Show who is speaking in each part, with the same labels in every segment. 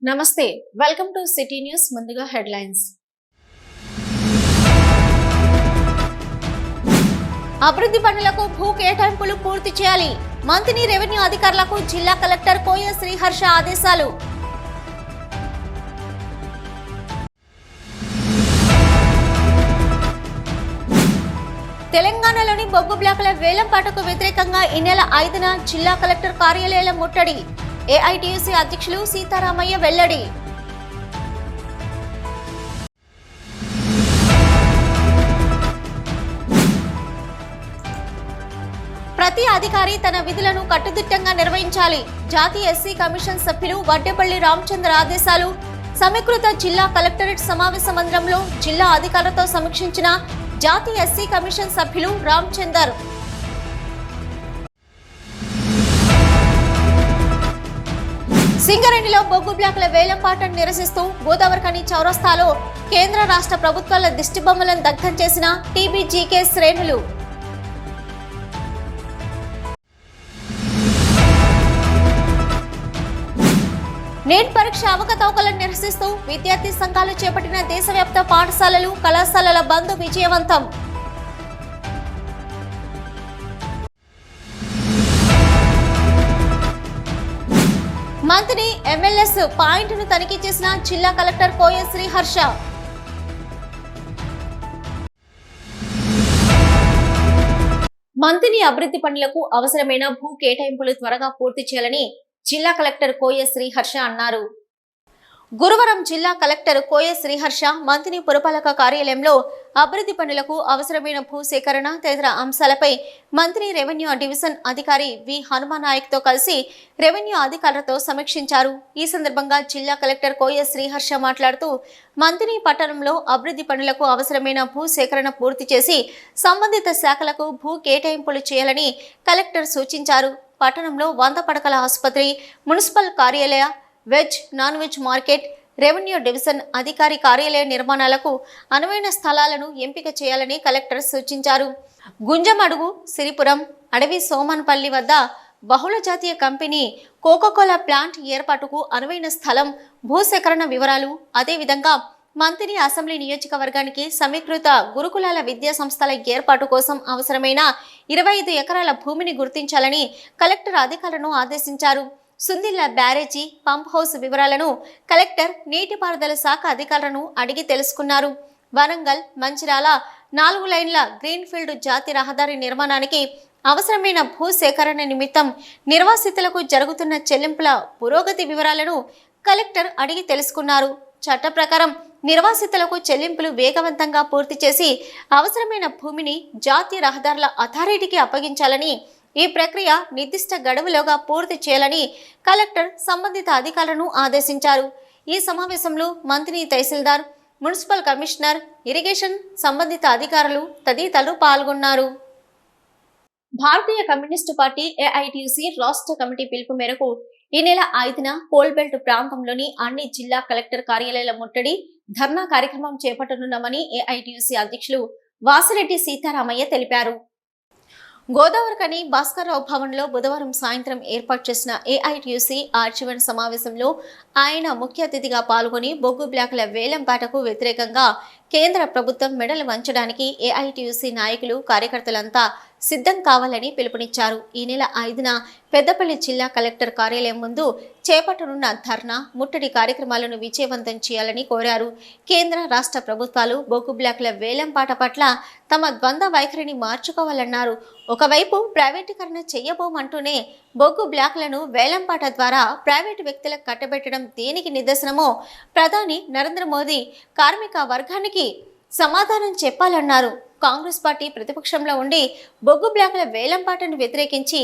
Speaker 1: నమస్తే welcome to city news ముందుగా headlines అభివృద్ధి పనులకు భూ కేటాయింపులు పూర్తి చేయాలి మంత్రి రెవెన్యూ అధికారులకు జిల్లా కలెక్టర్ కోయ శ్రీహర్ష ఆదేశాలు తెలంగాణలోని బొగ్గు బ్లాకుల వేలంపాటకు వ్యతిరేకంగా ఈ నెల 5న జిల్లా కలెక్టర్ కార్యాలయాల ముట్టడి ఏఐటీయూసీ అధ్యక్షులు సీతారామయ్య వెల్లడి ప్రతి అధికారి తన విధులను కట్టుదిట్టంగా నిర్వహించాలి జాతీయ ఎస్సీ కమిషన్ సభ్యులు వడ్డేపల్లి రామచంద్ర ఆదేశాలు సమీకృత జిల్లా కలెక్టరేట్ సమావేశ మందిరంలో జిల్లా అధికారులతో సమీక్షించిన జాతీయ ఎస్సీ కమిషన్ సభ్యులు రామచందర్ సింగరేణిలో బొగ్గు బ్లాకుల వేలంపాటను నిరసిస్తూ గోదావరిఖని చౌరస్తాలో కేంద్ర రాష్ట్ర ప్రభుత్వాల దిష్టిబొమ్మలను దగ్ధం చేసిన టీబీజీకే శ్రేణులు నీట్ పరీక్ష అవకతవకలను నిరసిస్తూ విద్యార్థి సంఘాలు చేపట్టిన దేశవ్యాప్త పాఠశాలలు కళాశాలల బంద్ విజయవంతం మంత్రి ఎమ్మెల్యేస్ పాయింట్ను తనిఖీ చేసిన జిల్లా కలెక్టర్ కోయ శ్రీహర్ష మంత్రి అభివృద్ధి పనులకు అవసరమైన భూ కేటాయింపులు త్వరగా పూర్తి చేయాలని జిల్లా కలెక్టర్ కోయ శ్రీహర్ష అన్నారు. గురువారం జిల్లా కలెక్టర్ కోయ శ్రీహర్ష మంత్రి పురపాలక కార్యాలయంలో అభివృద్ధి పనులకు అవసరమైన భూ సేకరణ తదితర అంశాలపై మంత్రి రెవెన్యూ డివిజన్ అధికారి వి హనుమానాయక్తో కలిసి రెవెన్యూ అధికారులతో సమీక్షించారు. ఈ సందర్భంగా జిల్లా కలెక్టర్ కోయ శ్రీహర్ష మాట్లాడుతూ మంత్రి పట్టణంలో అభివృద్ధి పనులకు అవసరమైన భూ సేకరణ పూర్తి చేసి సంబంధిత శాఖలకు భూ కేటాయింపులు చేయాలని కలెక్టర్ సూచించారు. పట్టణంలో 100 పడకల ఆసుపత్రి, మున్సిపల్ కార్యాలయ, veg non veg market, revenue division అధికారి కార్యాలయ నిర్మాణాలకు అనువైన స్థలాలను ఎంపిక చేయాలని కలెక్టర్ సూచించారు. గుంజమడుగు, సిరిపురం, అడవి సోమన్పల్లి వద్ద బహుళ జాతీయ కంపెనీ కోకోకోలా ప్లాంట్ ఏర్పాటుకు అనువైన స్థలం, భూసేకరణ వివరాలు, అదేవిధంగా మంత్రి అసెంబ్లీ నియోజకవర్గానికి సమీకృత గురుకులాల విద్యా సంస్థల ఏర్పాటు కోసం అవసరమైన 25 ఎకరాల భూమిని గుర్తించాలని కలెక్టర్ అధికారులను ఆదేశించారు. సుందిల్ల బ్యారేజీ, పంప్ హౌస్ వివరాలను కలెక్టర్ నీటిపారుదల శాఖ అధికారులను అడిగి తెలుసుకున్నారు. వరంగల్, మంచిర్యాల 4 లైన్ల గ్రీన్ఫీల్డ్ జాతీయ రహదారి నిర్మాణానికి అవసరమైన భూ సేకరణ నిమిత్తం నిర్వాసితులకు జరుగుతున్న చెల్లింపుల పురోగతి వివరాలను కలెక్టర్ అడిగి తెలుసుకున్నారు. చట్ట ప్రకారం నిర్వాసితులకు చెల్లింపులు వేగవంతంగా పూర్తి చేసి అవసరమైన భూమిని జాతీయ రహదారుల అథారిటీకి అప్పగించాలని, ఈ ప్రక్రియ నిర్దిష్ట గడువులోగా పూర్తి చేయాలని కలెక్టర్ సంబంధిత అధికారులను ఆదేశించారు. ఈ సమావేశంలో మంత్రి, తహసీల్దార్, మున్సిపల్ కమిషనర్, ఇరిగేషన్ సంబంధిత అధికారులు తదితరులు పాల్గొన్నారు. భారతీయ కమ్యూనిస్టు పార్టీ ఏఐటీయూసీ రాష్ట్ర కమిటీ పిలుపు మేరకు ఈ నెల 5న కోల్బెల్ట్ ప్రాంతంలోని అన్ని జిల్లా కలెక్టర్ కార్యాలయాల ముట్టడి, ధర్నా కార్యక్రమం చేపట్టనున్నామని ఏఐటీయూసీ అధ్యక్షులు వాసిరెడ్డి సీతారామయ్య తెలిపారు. గోదావరిఖని భాస్కర్రావు భవన్లో బుధవారం సాయంత్రం ఏర్పాటు చేసిన ఏఐటీయూసీ ఆర్చివన్ సమావేశంలో ఆయన ముఖ్య అతిథిగా పాల్గొని బొగ్గు బ్లాకుల వేలంపాటకు వ్యతిరేకంగా కేంద్ర ప్రభుత్వం మెడలు వంచడానికి ఏఐటీయూసీ నాయకులు, కార్యకర్తలంతా సిద్ధం కావాలని పిలుపునిచ్చారు. ఈ నెల 5న పెద్దపల్లి జిల్లా కలెక్టర్ కార్యాలయం ముందు చేపట్టనున్న ధర్నా, ముట్టడి కార్యక్రమాలను విజయవంతం చేయాలని కోరారు. కేంద్ర రాష్ట్ర ప్రభుత్వాలు బొగ్గు బ్లాకుల వేలంపాట పట్ల తమ ద్వంద్వ వైఖరిని మార్చుకోవాలన్నారు. ఒకవైపు ప్రైవేటీకరణ చేయబోమంటూనే బొగ్గు బ్లాకులను వేలంపాట ద్వారా ప్రైవేటు వ్యక్తులకు కట్టబెట్టడం దేనికి నిదర్శనమో ప్రధాని నరేంద్ర మోదీ కార్మిక వర్గానికి సమాధానం చెప్పాలన్నారు. కాంగ్రెస్ పార్టీ ప్రతిపక్షంలో ఉండి బొగ్గు బ్లాకుల వేలంపాటను వ్యతిరేకించి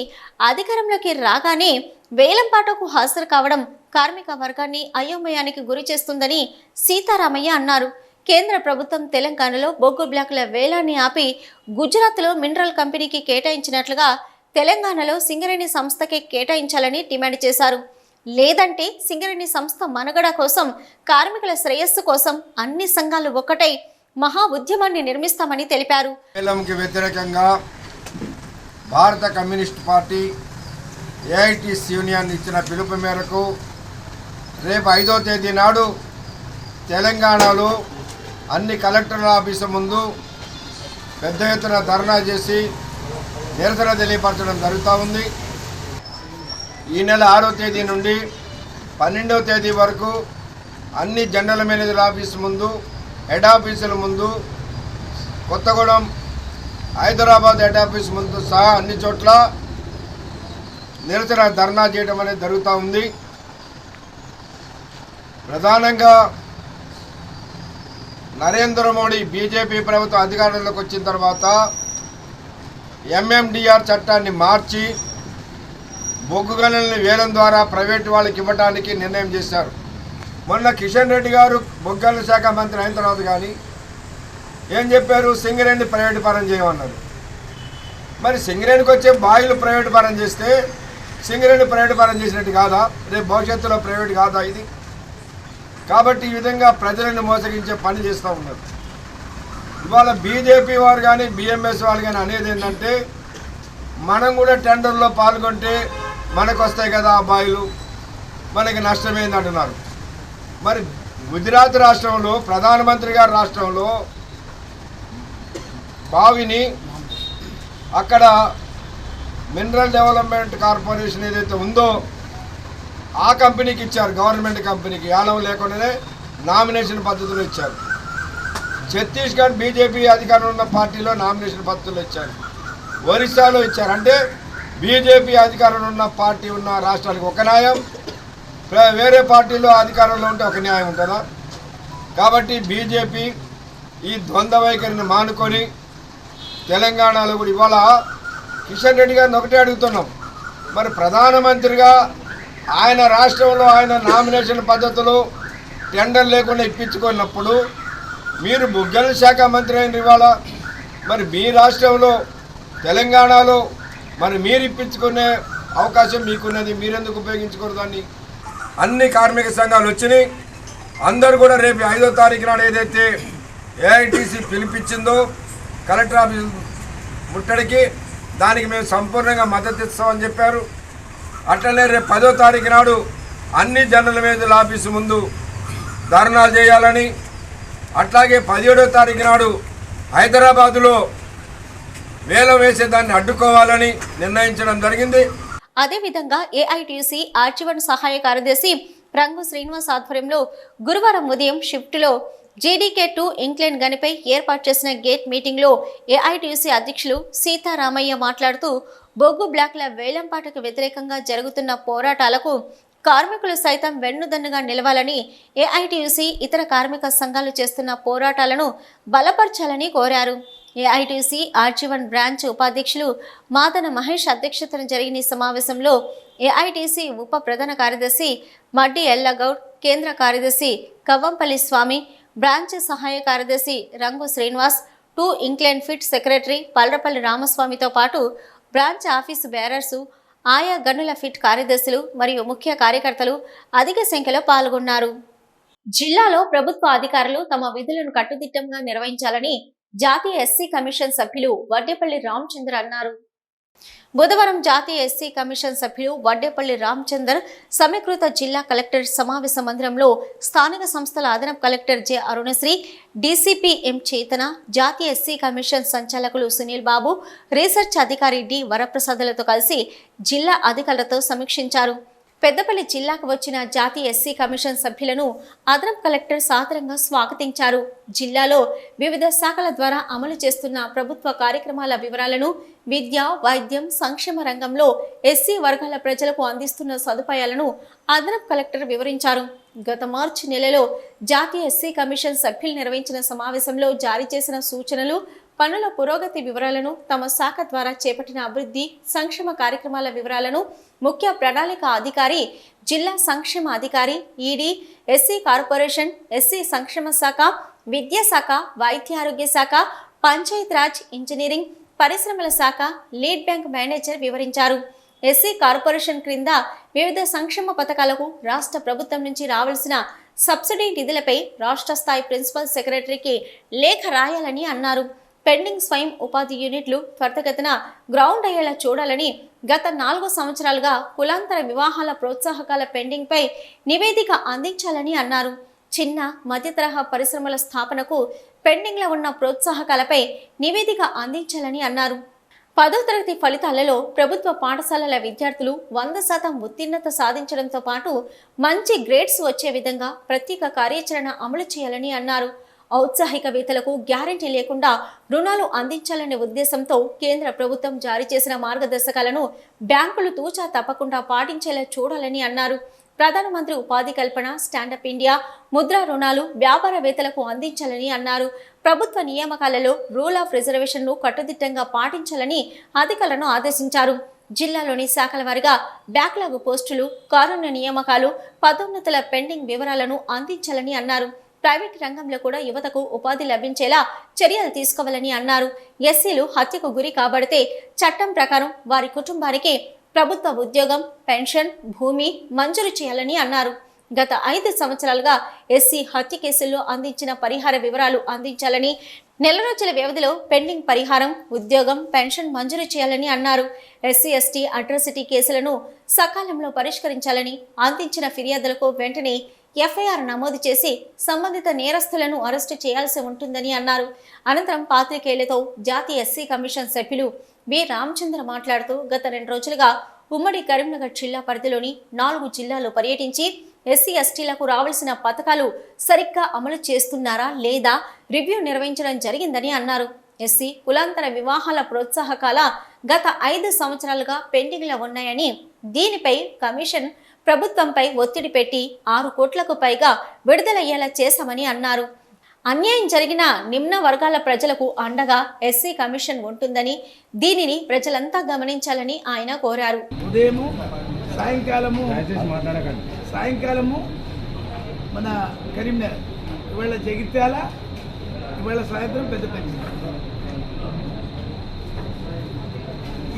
Speaker 1: అధికారంలోకి రాగానే వేలంపాటకు హాజరు కావడం కార్మిక వర్గాన్ని అయోమయానికి గురి చేస్తుందని సీతారామయ్య అన్నారు. కేంద్ర ప్రభుత్వం తెలంగాణలో బొగ్గు బ్లాకుల వేలాన్ని ఆపి గుజరాత్లో మినరల్ కంపెనీకి కేటాయించినట్లుగా తెలంగాణలో సింగరేణి సంస్థకే కేటాయించాలని డిమాండ్ చేశారు. లేదంటే సింగరేణి సంస్థ మనుగడ కోసం, కార్మికుల శ్రేయస్సు కోసం అన్ని సంఘాలు ఒక్కటై మహా ఉద్యమాన్ని నిర్మిస్తామని తెలిపారు.
Speaker 2: వేలంకి వ్యతిరేకంగా భారత కమ్యూనిస్ట్ పార్టీ ఏఐటీసీ యూనియన్ ఇచ్చిన పిలుపు మేరకు రేపు 5వ తేదీ నాడు తెలంగాణలో అన్ని కలెక్టర్ల ఆఫీసు ముందు పెద్ద ఎత్తున ధర్నా చేసి నిరసన తెలియపరచడం జరుగుతూ ఉంది. ఈ నెల 6వ తేదీ నుండి 12వ తేదీ వరకు అన్ని జనరల్ మేనేజర్ ఆఫీసు ముందు, హెడ్ ఆఫీసుల ముందు, కొత్తగూడెం, హైదరాబాద్ హెడ్ ఆఫీస్ ముందు సహా అన్ని చోట్ల నిరసన ధర్నా చేయడం అనేది జరుగుతూ ఉంది. ప్రధానంగా నరేంద్ర మోడీ బీజేపీ ప్రభుత్వం అధికారంలోకి వచ్చిన తర్వాత ఎంఎండిఆర్ చట్టాన్ని మార్చి బొగ్గు గనులను వేలం ద్వారా ప్రైవేటు వాళ్ళకి ఇవ్వడానికి నిర్ణయం చేశారు. మొన్న కిషన్ రెడ్డి గారు బొగ్గు గనుల శాఖ మంత్రి అయిన తర్వాత కానీ ఏం చెప్పారు? సింగరేణి ప్రైవేటు పరం చేయమన్నారు. మరి సింగరేణికి వచ్చే బాయిలు ప్రైవేటు పరం చేస్తే సింగరేణి ప్రైవేటు పరం చేసినట్టు కాదా? రేపు భవిష్యత్తులో ప్రైవేట్ కాదా ఇది? కాబట్టి ఈ విధంగా ప్రజలను మోసగించే పని చేస్తూ ఉన్నారు. ఇవాళ బీజేపీ వారు కానీ బిఎంఎస్ వాళ్ళు కానీ అనేది ఏంటంటే మనం కూడా టెండర్లో పాల్గొంటే మనకు వస్తాయి కదా ఆ బాయిలు, మనకి నష్టమైంది అంటున్నారు. మరి గుజరాత్ రాష్ట్రంలో ప్రధానమంత్రి గారి రాష్ట్రంలో బావిని అక్కడ మినరల్ డెవలప్మెంట్ కార్పొరేషన్ ఏదైతే ఉందో ఆ కంపెనీకి ఇచ్చారు, గవర్నమెంట్ కంపెనీకి. యానం లేకుండానే నామినేషన్ పద్ధతిలో ఇచ్చారు. ఛత్తీస్గఢ్ బీజేపీ అధికారం ఉన్న పార్టీలో నామినేషన్ పద్ధతిలో ఇచ్చారు. ఒరిస్సాలో ఇచ్చారు. అంటే బీజేపీ అధికారంలో ఉన్న పార్టీ ఉన్న రాష్ట్రాలకు ఒక న్యాయం, వేరే పార్టీలో అధికారంలో ఉంటే ఒక న్యాయం ఉంటుందా? కాబట్టి బీజేపీ ఈ ద్వంద్వ వైఖరిని మానుకొని తెలంగాణలో కూడా ఇవాళ కిషన్ రెడ్డి గారిని ఒకటే అడుగుతున్నాం, మరి ప్రధానమంత్రిగా ఆయన రాష్ట్రంలో ఆయన నామినేషన్ పద్ధతులు టెండర్ లేకుండా ఇప్పించుకున్నప్పుడు మీరు బొగ్గుల శాఖ మంత్రి అయిన ఇవాళ మరి మీ రాష్ట్రంలో తెలంగాణలో మరి మీరు ఇప్పించుకునే అవకాశం మీకున్నది, మీరెందుకు ఉపయోగించుకోరు దాన్ని? అన్ని కార్మిక సంఘాలు వచ్చినాయి. అందరూ కూడా రేపు 5వ తారీఖు నాడు ఏదైతే ఏఐటీసీ పిలిపించిందో కలెక్టర్ ఆఫీస్ ముట్టడికి, దానికి మేము సంపూర్ణంగా మద్దతు ఇస్తామని చెప్పారు. అట్లనే రేపు 10వ తారీఖు నాడు అన్ని జనరల్ మేనేజర్ల ఆఫీసు ముందు ధర్నాలు చేయాలని, అట్లాగే 17వ తారీఖు నాడు హైదరాబాదులో వేలం వేసేదాన్ని అడ్డుకోవాలని నిర్ణయించడం జరిగింది.
Speaker 1: అదేవిధంగా ఏఐటీసీ ఆర్జీవన్ సహాయ కార్యదర్శి రంగు శ్రీనివాస్ ఆధ్వర్యంలో గురువారం ఉదయం షిఫ్ట్లో జీడీకే2 ఇంక్లైన్ గనిపై ఏర్పాటు చేసిన గేట్ మీటింగ్లో ఏఐటీసీ అధ్యక్షులు సీతారామయ్య మాట్లాడుతూ బొగ్గు బ్లాక్ల వేలంపాటకు వ్యతిరేకంగా జరుగుతున్న పోరాటాలకు కార్మికులు సైతం వెన్నుదన్నుగా నిలవాలని, ఏఐటీయూసీ ఇతర కార్మిక సంఘాలు చేస్తున్న పోరాటాలను బలపరచాలని కోరారు. ఏఐటీయూసీ ఆర్జీవన్ బ్రాంచ్ ఉపాధ్యక్షులు మాదన మహేష్ అధ్యక్షతన జరిగిన ఈ సమావేశంలో ఏఐటీసీ ఉప ప్రధాన కార్యదర్శి మడ్డి ఎల్లగౌడ్, కేంద్ర కార్యదర్శి కవ్వంపల్లి స్వామి, బ్రాంచ్ సహాయ కార్యదర్శి రంగు శ్రీనివాస్, 2 ఇంక్లైన్ ఫిట్ సెక్రటరీ పల్రపల్లి రామస్వామితో పాటు బ్రాంచ్ ఆఫీసు బేరర్సు, ఆయా గనుల ఫిట్ కార్యదర్శులు మరియు ముఖ్య కార్యకర్తలు అధిక సంఖ్యలో పాల్గొన్నారు. జిల్లాలో ప్రభుత్వ అధికారులు తమ విధులను కట్టుదిట్టంగా నిర్వహించాలని జాతీయ ఎస్సీ కమిషన్ సభ్యులు వడ్డేపల్లి రామచంద్ర అన్నారు. బుధవారం జాతీయ ఎస్సీ కమిషన్ సభ్యులు వడ్డేపల్లి రామచందర్ సమీకృత జిల్లా కలెక్టర్ సమావేశ మందిరంలో స్థానిక సంస్థల అదనపు కలెక్టర్ జె అరుణశ్రీ, డీసీపీ ఎం చేతన, జాతీయ ఎస్సీ కమిషన్ సంచాలకులు సునీల్ బాబు, రీసెర్చ్ అధికారి డి వరప్రసాదులతో కలిసి జిల్లా అధికారులతో సమీక్షించారు. పెద్దపల్లి జిల్లాకు వచ్చిన జాతీయ ఎస్సీ కమిషన్ సభ్యులను అదనపు కలెక్టర్ సాదరంగా స్వాగతించారు. జిల్లాలో వివిధ శాఖల ద్వారా అమలు చేస్తున్న ప్రభుత్వ కార్యక్రమాల వివరాలను, విద్య, వైద్యం, సంక్షేమ రంగంలో ఎస్సీ వర్గాల ప్రజలకు అందిస్తున్న సదుపాయాలను అదనపు కలెక్టర్ వివరించారు. గత మార్చి నెలలో జాతీయ ఎస్సీ కమిషన్ సభ్యులు నిర్వహించిన సమావేశంలో జారీ చేసిన సూచనలు, పనుల పురోగతి వివరాలను, తమ శాఖ ద్వారా చేపట్టిన అభివృద్ధి సంక్షేమ కార్యక్రమాల వివరాలను ముఖ్య ప్రణాళిక అధికారి, జిల్లా సంక్షేమ అధికారి, ఈడీ, ఎస్సీ కార్పొరేషన్, ఎస్సీ సంక్షేమ శాఖ, విద్యాశాఖ, వైద్య ఆరోగ్య శాఖ, పంచాయతీరాజ్, ఇంజనీరింగ్, పరిశ్రమల శాఖ, లీడ్ బ్యాంక్ మేనేజర్ వివరించారు. ఎస్సీ కార్పొరేషన్ క్రింద వివిధ సంక్షేమ పథకాలకు రాష్ట్ర ప్రభుత్వం నుంచి రావాల్సిన సబ్సిడీ నిధులపై రాష్ట్ర స్థాయి ప్రిన్సిపల్ సెక్రటరీకి లేఖ రాయాలని అన్నారు. పెండింగ్ స్వయం ఉపాధి యూనిట్లు త్వరితగతిన గ్రౌండ్ అయ్యేలా చూడాలని గత 4 సంవత్సరాలుగా కులాంతర వివాహాల ప్రోత్సాహకాల పెండింగ్పై నివేదిక అందించాలని అన్నారు. చిన్న మధ్య తరహా పరిశ్రమల స్థాపనకు పెండింగ్లో ఉన్న ప్రోత్సాహకాలపై నివేదిక అందించాలని అన్నారు. 10వ తరగతి ఫలితాలలో ప్రభుత్వ పాఠశాలల విద్యార్థులు 100% ఉత్తీర్ణత సాధించడంతో పాటు మంచి గ్రేడ్స్ వచ్చే విధంగా ప్రత్యేక కార్యాచరణ అమలు చేయాలని అన్నారు. ఔత్సాహికవేత్తలకు గ్యారంటీ లేకుండా రుణాలు అందించాలనే ఉద్దేశంతో కేంద్ర ప్రభుత్వం జారీ చేసిన మార్గదర్శకాలను బ్యాంకులు తూచా తప్పకుండా పాటించేలా చూడాలని అన్నారు. ప్రధానమంత్రి ఉపాధి కల్పన, స్టాండప్ ఇండియా, ముద్రా రుణాలు వ్యాపారవేత్తలకు అందించాలని అన్నారు. ప్రభుత్వ నియామకాలలో రూల్ ఆఫ్ రిజర్వేషన్ను కట్టుదిట్టంగా పాటించాలని అధికారులను ఆదేశించారు. జిల్లాలోని శాఖల వారీగా బ్యాక్లాగ్ పోస్టులు, కారుణ్య నియామకాలు, పదోన్నతుల పెండింగ్ వివరాలను అందించాలని అన్నారు. ప్రైవేట్ రంగంలో కూడా యువతకు ఉపాధి లభించేలా చర్యలు తీసుకోవాలని అన్నారు. ఎస్సీలు హత్యకు గురి కాబడితే చట్టం ప్రకారం వారి కుటుంబానికి ప్రభుత్వ ఉద్యోగం, పెన్షన్, భూమి మంజూరు చేయాలని అన్నారు. గత 5 సంవత్సరాలుగా ఎస్సీ హత్య కేసుల్లో అందించిన పరిహార వివరాలు అందించాలని, నెల రోజుల వ్యవధిలో పెండింగ్ పరిహారం, ఉద్యోగం, పెన్షన్ మంజూరు చేయాలని అన్నారు. ఎస్సీ ఎస్టీ అట్రాసిటీ కేసులను సకాలంలో పరిష్కరించాలని, అందించిన ఫిర్యాదులకు వెంటనే ఎఫ్ఐఆర్ నమోదు చేసి సంబంధిత నేరస్తులను అరెస్టు చేయాల్సి ఉంటుందని అన్నారు. అనంతరం పాత్రికేయులతో జాతీయ ఎస్సీ కమిషన్ సభ్యులు బి రామచంద్ర మాట్లాడుతూ గత 2 రోజులుగా ఉమ్మడి కరీంనగర్ జిల్లా పరిధిలోని 4 జిల్లాల్లో పర్యటించి ఎస్సీ ఎస్టీలకు రావాల్సిన పథకాలు సరిగ్గా అమలు చేస్తున్నారా లేదా రివ్యూ నిర్వహించడం జరిగిందని అన్నారు. ఎస్సీ కులాంతర వివాహాల ప్రోత్సాహకాల గత 5 సంవత్సరాలుగా పెండింగ్లో ఉన్నాయని, దీనిపై కమిషన్ ప్రభుత్వంపై ఒత్తిడి పెట్టి 6 కోట్లకు పైగా విడుదలయ్యేలా చేశామని అన్నారు. అన్యాయం జరిగిన నిమ్న వర్గాల ప్రజలకు అండగా ఎస్సీ కమిషన్ ఉంటుందని, దీనిని ప్రజలంతా గమనించాలని ఆయన కోరారు.
Speaker 3: ఉదయము సాయంకాలము మన కరీంనగర్, ఇవాళ జగిత్యాల, ఇవాళ సాయంత్రం పెద్దపల్లి.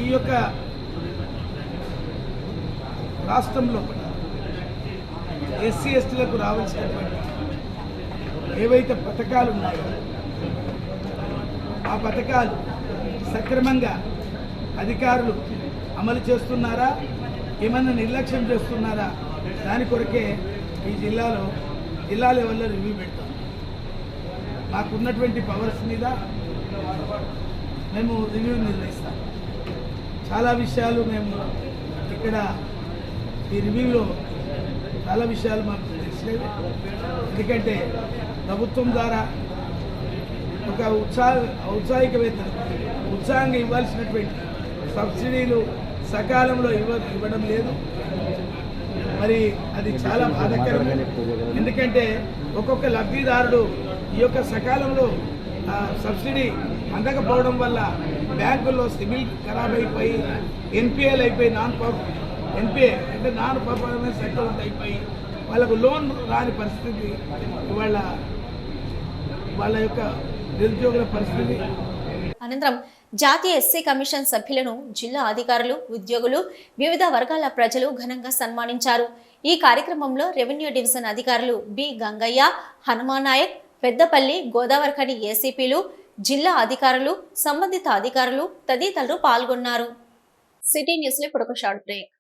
Speaker 3: ఈ యొక్క రాష్ట్రంలో ఎస్సీ ఎస్టీలకు రావాల్సినటువంటి ఏవైతే పథకాలు ఉన్నాయో ఆ పథకాలు సక్రమంగా అధికారులు అమలు చేస్తున్నారా, ఏమన్నా నిర్లక్ష్యం చేస్తున్నారా, దాని కొరకే ఈ జిల్లా లెవెల్లో రివ్యూ పెడతాం. మాకున్నటువంటి పవర్స్ మీద మేము రివ్యూ నిర్వహిస్తాం. చాలా విషయాలు మేము ఇక్కడ ఈ రివ్యూలో చాలా విషయాలు మాకు తెలిసినవి. ఎందుకంటే ప్రభుత్వం ద్వారా ఒక ఉత్సాహంగా ఇవ్వాల్సినటువంటి సబ్సిడీలు సకాలంలో ఇవ్వడం లేదు. మరి అది చాలా బాధాకరం. ఎందుకంటే ఒక్కొక్క లబ్ధిదారుడు ఈ యొక్క సకాలంలో సబ్సిడీ అందకపోవడం వల్ల బ్యాంకుల్లో సిబిల్ ఖరాబ్ అయిపోయి, ఎన్పిఏలు అయిపోయి, ఎన్పిఏ అంటే నాన్ పర్ఫార్మెన్స్ అకౌంట్ అయిపోయి వాళ్ళకు లోన్ రాని పరిస్థితి ఇవాళ వాళ్ళ యొక్క నిరుద్యోగుల పరిస్థితి.
Speaker 1: అనంతరం జాతీయ ఎస్సీ కమిషన్ సభ్యులను జిల్లా అధికారులు, ఉద్యోగులు, వివిధ వర్గాల ప్రజలు ఘనంగా సన్మానించారు. ఈ కార్యక్రమంలో రెవెన్యూ డివిజన్ అధికారులు బి గంగయ్య, హనుమాన్ నాయక్, పెద్దపల్లి, గోదావరిఖని ఏసీపీలు, జిల్లా అధికారులు, సంబంధిత అధికారులు తదితరులు పాల్గొన్నారు. సిటీ న్యూస్లో ఇప్పుడు ఒక షార్ట్ బ్రేక్.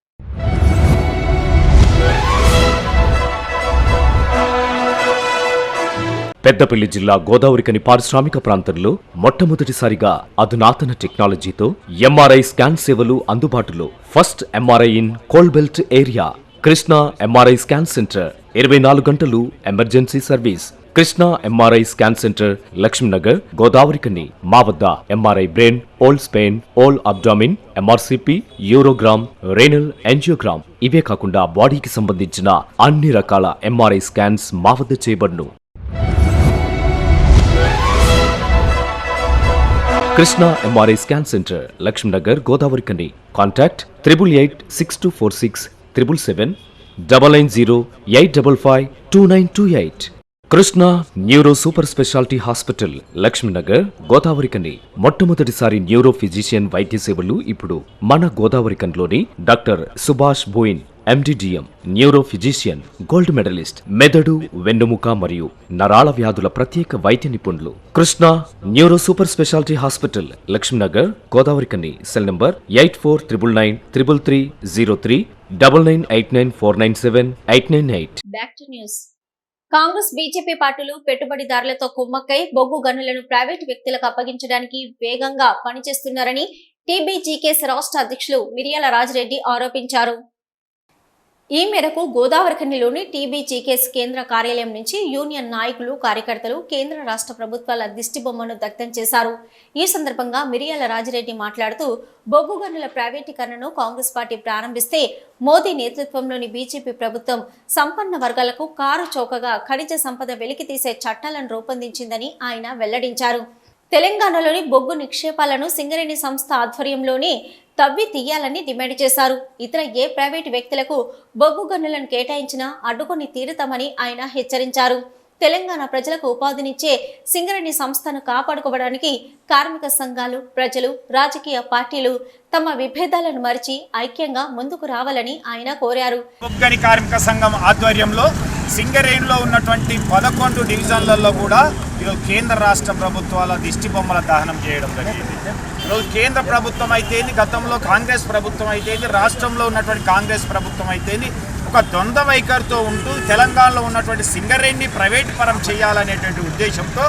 Speaker 4: పెద్దపల్లి జిల్లా గోదావరిఖని పారిశ్రామిక ప్రాంతంలో మొట్టమొదటిసారిగా అధునాతన టెక్నాలజీతో ఎంఆర్ఐ స్కాన్ సేవలు అందుబాటులో. First MRI in coal belt area. Krishna MRI scan centre 24 గంటలు emergency service. Krishna MRI scan centre, Lakshmi Nagar, Godavarikhani. మా వద్ద MRI brain, whole spine, whole abdomen, MRCP, urogram, renal angiogram, ఇవే కాకుండా బాడీకి సంబంధించిన అన్ని రకాల ఎంఆర్ఐ స్కాన్స్ మా వద్ద చేయబడును. Krishna MRI scan centre, Lakshmi Nagar, Godavarikhani. Contact 888646 777 99085552928. Krishna neuro super speciality hospital, Lakshminagar, Godavarikhani. మొట్టమొదటిసారి న్యూరో ఫిజిషియన్ వైద్య సేవలు ఇప్పుడు మన గోదావరిఖనిలోని doctor Subhash Boyin MD DM, neuro physician, gold medallist, మెదడు, వెన్నుముక మరియు నరాల వ్యాధుల ప్రత్యేక వైద్య నిపుణులు. Krishna neuro super speciality hospital, Lakshminagar, Godavarikhani. Cell number 84993303 9989497898.
Speaker 1: Back to news. Congress BJP పార్టీలు పెట్టుబడిదారులతో కుమ్మక్కై బొగ్గు గనులను ప్రైవేటు వ్యక్తులకు అప్పగించడానికి వేగంగా పనిచేస్తున్నారని టీబీజీకేఎస్ రాష్ట్ర అధ్యక్షులు మిరియాల రాజిరెడ్డి ఆరోపించారు. ఈ మేరకు గోదావరిఖనిలోని టీబీజీకేఎస్ కేంద్ర కార్యాలయం నుంచి యూనియన్ నాయకులు, కార్యకర్తలు కేంద్ర రాష్ట్ర ప్రభుత్వాల దిష్టిబొమ్మను దగ్ధం చేశారు. ఈ సందర్భంగా మిరియాల రాజిరెడ్డి మాట్లాడుతూ బొగ్గు గనుల ప్రైవేటీకరణను కాంగ్రెస్ పార్టీ ప్రారంభిస్తే మోదీ నేతృత్వంలోని బీజేపీ ప్రభుత్వం సంపన్న వర్గాలకు కారు చౌకగా ఖనిజ సంపద వెలికితీసే చట్టాలను రూపొందించిందని ఆయన వెల్లడించారు. తెలంగాణలోని బొగ్గు నిక్షేపాలను సింగరేణి సంస్థ ఆధ్వర్యంలోనే తవ్వి తీయాలని డిమాండ్ చేశారు. ఇతర ఏ ప్రైవేటు వ్యక్తులకు బొగ్గు గనులను కేటాయించినా అడ్డుకొని తీరుతామని ఆయన హెచ్చరించారు. తెలంగాణ ప్రజలకు ఉపాధినిచ్చే సింగరేణి సంస్థను కాపాడుకోవడానికి కార్మిక సంఘాలు, ప్రజలు, రాజకీయ పార్టీలు తమ విభేదాలను మరిచి ఐక్యంగా ముందుకు రావాలని ఆయన కోరారు.
Speaker 5: బొగ్గని కార్మిక సంఘం ఆధ్వర్యంలో సింగరేణిలో ఉన్నటువంటి 11 డివిజన్లలో కూడా ఈరోజు కేంద్ర రాష్ట్ర ప్రభుత్వాల దిష్టి బొమ్మల దహనం చేయడం జరిగింది. ఈరోజు కేంద్ర ప్రభుత్వం అయితేంది, గతంలో కాంగ్రెస్ ప్రభుత్వం అయితేంది, రాష్ట్రంలో ఉన్నటువంటి కాంగ్రెస్ ప్రభుత్వం అయితేంది ఒక ద్వంద్వ వైఖరితో ఉంటూ తెలంగాణలో ఉన్నటువంటి సింగరేణిని ప్రైవేట్ పరం చేయాలనేటువంటి ఉద్దేశంతో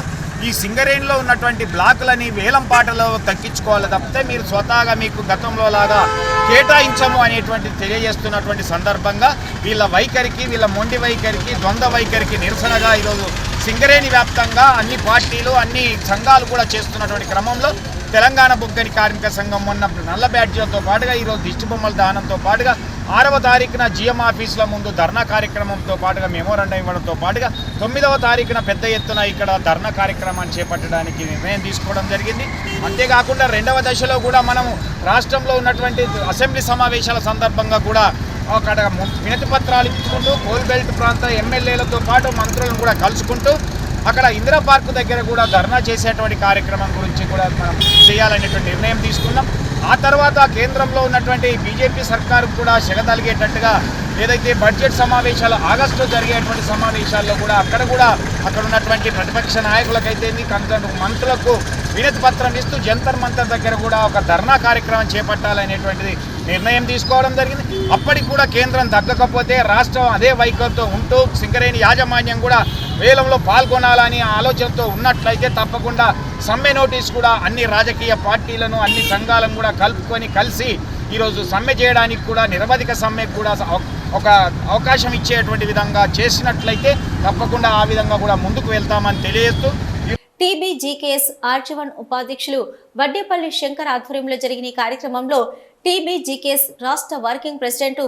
Speaker 5: ఈ సింగరేణిలో ఉన్నటువంటి బ్లాకులని వేలం పాటలో తగ్గించుకోవాలి తప్పితే మీరు స్వతహాగా మీకు గతంలో లాగా కేటాయించము అనేటువంటి తెలియజేస్తున్నటువంటి సందర్భంగా వీళ్ళ వైఖరికి, వీళ్ళ మొండి వైఖరికి, ద్వంద్వ వైఖరికి నిరసనగా ఈరోజు సింగరేణి వ్యాప్తంగా అన్ని పార్టీలు, అన్ని సంఘాలు కూడా చేస్తున్నటువంటి క్రమంలో తెలంగాణ బొగ్గని కార్మిక సంఘం మొన్న నల్ల బ్యాడ్జీలతో పాటుగా ఈరోజు దిష్టి బొమ్మల దానంతో పాటుగా 6వ తారీఖున జిఎం ఆఫీసుల ముందు ధర్నా కార్యక్రమంతో పాటుగా మెమోరాండం ఇవ్వడంతో పాటుగా 9వ తారీఖున పెద్ద ఎత్తున ఇక్కడ ధర్నా కార్యక్రమాన్ని చేపట్టడానికి నిర్ణయం తీసుకోవడం జరిగింది. అంతేకాకుండా 2వ దశలో కూడా మనము రాష్ట్రంలో ఉన్నటువంటి అసెంబ్లీ సమావేశాల సందర్భంగా కూడా అక్కడ వినతి పత్రాలు ఇచ్చుకుంటూ కోల్ బెల్ట్ ప్రాంత ఎమ్మెల్యేలతో పాటు మంత్రులను కూడా కలుసుకుంటూ అక్కడ ఇందిరా పార్కు దగ్గర కూడా ధర్నా చేసేటువంటి కార్యక్రమం గురించి కూడా మనం చేయాలనేటువంటి నిర్ణయం తీసుకున్నాం. ఆ తర్వాత కేంద్రంలో ఉన్నటువంటి బీజేపీ సర్కారు కూడా సెగతలిగేటట్టుగా ఏదైతే బడ్జెట్ సమావేశాలు ఆగస్టులో జరిగేటువంటి సమావేశాల్లో కూడా అక్కడ ఉన్నటువంటి ప్రతిపక్ష నాయకులకైతే మంత్రులకు వినతి పత్రం ఇస్తూ జంతర్ మంతర్ దగ్గర కూడా ఒక ధర్నా కార్యక్రమం చేపట్టాలనేటువంటిది నిర్ణయం తీసుకోవడం జరిగింది. అప్పటికి కూడా కేంద్రం తగ్గకపోతే రాష్ట్రం అదే వైఖరితో ఉంటూ సింగరేణి యాజమాన్యం కూడా వేలంలో పాల్గొనాలని ఆలోచనతో ఉన్నట్లయితే తప్పకుండా సమ్మె నోటీస్ కూడా అన్ని రాజకీయ పార్టీలను, అన్ని సంఘాలను కూడా కలిసి ఈరోజు సమ్మె చేయడానికి కూడా నిరవధిక సమ్మెకు కూడా ఒక అవకాశం ఇచ్చేటువంటి విధంగా చేసినట్లయితే తప్పకుండా ఆ విధంగా కూడా ముందుకు వెళ్తామని తెలియజేస్తూ
Speaker 1: టీబీజీకేఎస్ ఆర్జీవన్ ఉపాధ్యక్షులు వడ్డేపల్లి శంకర్ ఆధ్వర్యంలో జరిగిన ఈ కార్యక్రమంలో టీబీజీకేఎస్ రాష్ట్ర working president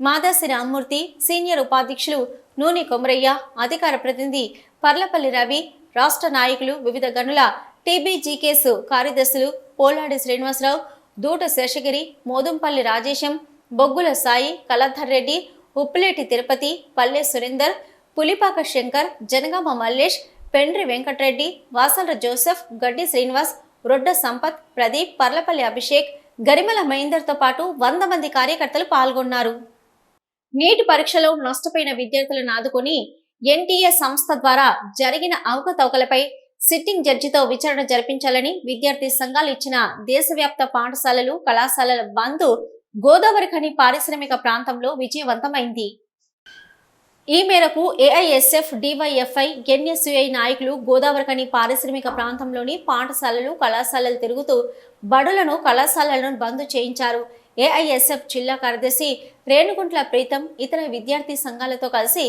Speaker 1: Madasi Rammurthy, senior ఉపాధ్యక్షులు నూనె కొమరయ్య, అధికార ప్రతినిధి పర్లపల్లి రవి, రాష్ట్ర నాయకులు, వివిధ గనుల టీబీజీకేఎస్ కార్యదర్శులు పోలాడి శ్రీనివాసరావు, దూట శేషగిరి, మోదుంపల్లి రాజేశం, బొగ్గుల సాయి, కలధర్ రెడ్డి, ఉప్పులేటి తిరుపతి, పల్లె సురేందర్, పులిపాక శంకర్, జనగామ మల్లేష్, పెండ్రి వెంకటరెడ్డి, వాసల జోసెఫ్, గడ్డి శ్రీనివాస్, రొడ్డ సంపత్, ప్రదీప్, పర్లపల్లి అభిషేక్, గరిమల మహేందర్తో పాటు 100 మంది కార్యకర్తలు పాల్గొన్నారు. నీట్ పరీక్షలో నష్టపోయిన విద్యార్థులను ఆదుకొని ఎన్టీఏ సంస్థ ద్వారా జరిగిన అవకతవకలపై సిట్టింగ్ జడ్జితో విచారణ జరిపించాలని విద్యార్థి సంఘాలు ఇచ్చిన దేశవ్యాప్త పాఠశాలలు, కళాశాలల బంద్ గోదావరిఖని పారిశ్రామిక ప్రాంతంలో విజయవంతమైంది. ఈ మేరకు ఏఐఎస్ఎఫ్, డివైఎఫ్ఐ, ఎన్ఎస్యుఐ నాయకులు గోదావరిఖని పారిశ్రామిక ప్రాంతంలోని పాఠశాలలు, కళాశాలలు తిరుగుతూ బడులను, కళాశాలలను బంద్ చేయించారు. ఏఐఎస్ఎఫ్ జిల్లా కార్యదర్శి రేణుగుంట్ల ప్రీతం ఇతర విద్యార్థి సంఘాలతో కలిసి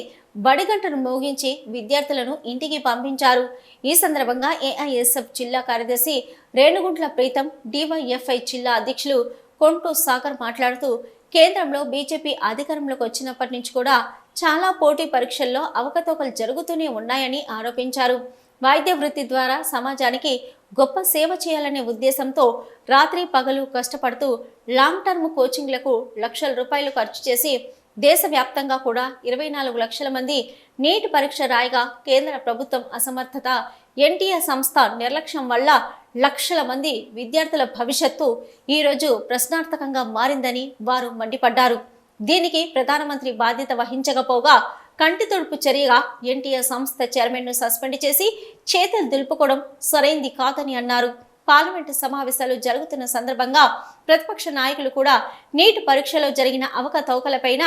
Speaker 1: బడిగంటను మోగించి విద్యార్థులను ఇంటికి పంపించారు. ఈ సందర్భంగా ఏఐఎస్ఎఫ్ జిల్లా కార్యదర్శి రేణుగుంట్ల ప్రీతం, డివైఎఫ్ఐ జిల్లా అధ్యక్షులు కొంటూ సాగర్ మాట్లాడుతూ కేంద్రంలో బీజేపీ అధికారంలోకి వచ్చినప్పటి నుంచి కూడా చాలా పోటీ పరీక్షల్లో అవకతవకలు జరుగుతూనే ఉన్నాయని ఆరోపించారు. వైద్య వృత్తి ద్వారా సమాజానికి గొప్ప సేవ చేయాలనే ఉద్దేశంతో రాత్రి పగలు కష్టపడుతూ లాంగ్ టర్మ్ కోచింగ్లకు లక్షల రూపాయలు ఖర్చు చేసి దేశవ్యాప్తంగా కూడా 24 లక్షల మంది నీట్ పరీక్ష రాయగా కేంద్ర ప్రభుత్వం అసమర్థత, ఎన్టీఏ సంస్థ నిర్లక్ష్యం వల్ల లక్షల మంది విద్యార్థుల భవిష్యత్తు ఈరోజు ప్రశ్నార్థకంగా మారిందని వారు మండిపడ్డారు. దీనికి ప్రధానమంత్రి బాధ్యత వహించకపోగా కంటి తుడుపు చర్యగా ఎన్టీఆర్ సంస్థ చైర్మన్ను సస్పెండ్ చేసి చేతులు దులుపుకోవడం సరైంది కాదని అన్నారు. పార్లమెంటు సమావేశాలు జరుగుతున్న సందర్భంగా ప్రతిపక్ష నాయకులు కూడా నీట్ పరీక్షలో జరిగిన అవకతవకలపైన